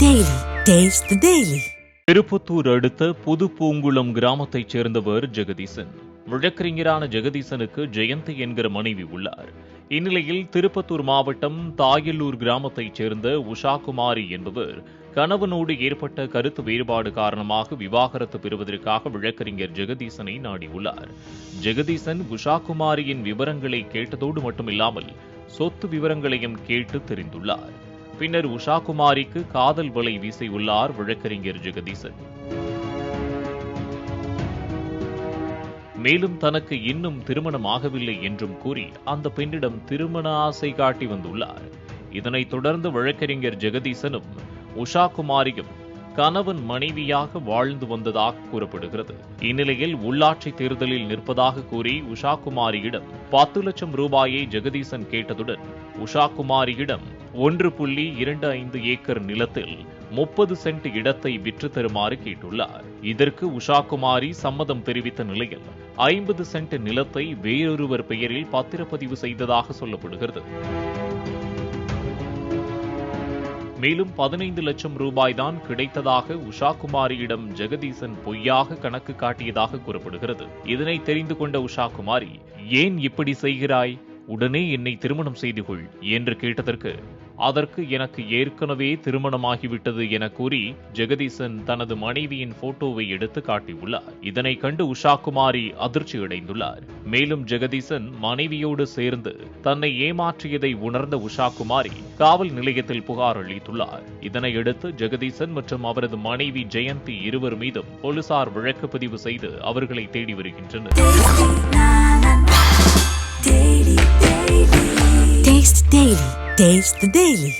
Daily. Taste the Daily. Tirupattur அடுத்த புதுப்பூங்குளம் கிராமத்தைச் சேர்ந்தவர் ஜெகதீசன். வழக்கறிஞரான ஜெகதீசனுக்கு ஜெயந்தி என்கிற மனைவி உள்ளார். இந்நிலையில் திருப்பத்தூர் மாவட்டம் தாயல்லூர் கிராமத்தைச் சேர்ந்த உஷாகுமாரி என்பவர் கணவனோடு ஏற்பட்ட கருத்து வேறுபாடு காரணமாக விவாகரத்து பெறுவதற்காக வழக்கறிஞர் ஜெகதீசனை நாடியுள்ளார். ஜெகதீசன் உஷாகுமாரியின் விவரங்களை கேட்டதோடு மட்டுமில்லாமல் சொத்து விவரங்களையும் கேட்டு தெரிந்துள்ளார். பின்னர் உஷாகுமாரிக்கு காதல் வலை வீசியுள்ளார் வழக்கறிஞர் ஜெகதீசன். மேலும் தனக்கு இன்னும் திருமணம் ஆகவில்லை என்றும் கூறி அந்த பெண்ணிடம் திருமண ஆசை காட்டி வந்துள்ளார். இதனைத் தொடர்ந்து வழக்கறிஞர் ஜெகதீசனும் உஷாகுமாரியும் கணவன் மனைவியாக வாழ்ந்து வந்ததாக கூறப்படுகிறது. இந்நிலையில் உள்ளாட்சி தேர்தலில் நிற்பதாக கூறி உஷாகுமாரியிடம் 10 லட்சம் ரூபாயை ஜெகதீசன் கேட்டதுடன் உஷாகுமாரியிடம் 1.25 ஏக்கர் நிலத்தில் 30 சென்ட் இடத்தை விற்று தருமாறு கேட்டுள்ளார். இதற்கு உஷாகுமாரி சம்மதம் தெரிவித்த நிலையில் 50 சென்ட் நிலத்தை வேறொருவர் பெயரில் பத்திரப்பதிவு செய்ததாக சொல்லப்படுகிறது. மேலும் 15 லட்சம் ரூபாய் தான் கிடைத்ததாக உஷாகுமாரியிடம் ஜெகதீசன் பொய்யாக கணக்கு காட்டியதாக கூறப்படுகிறது. இதனை தெரிந்து கொண்ட உஷாகுமாரி, ஏன் இப்படி செய்கிறாய், உடனே என்னை திருமணம் செய்து கொள் என்று கேட்டதற்கு, அதற்கு எனக்கு ஏற்கனவே திருமணமாகிவிட்டது என கூறி ஜெகதீசன் தனது மனைவியின் போட்டோவை எடுத்து காட்டியுள்ளார். இதனை கண்டு உஷாகுமாரி அதிர்ச்சி அடைந்துள்ளார். மேலும் ஜெகதீசன் மனைவியோடு சேர்ந்து தன்னை ஏமாற்றியதை உணர்ந்த உஷாகுமாரி காவல் நிலையத்தில் புகார் அளித்துள்ளார். இதனையடுத்து ஜெகதீசன் மற்றும் அவரது மனைவி ஜெயந்தி இருவர் மீதும் போலீசார் வழக்கு பதிவு செய்து அவர்களை தேடி வருகின்றனர். Taste the Daily.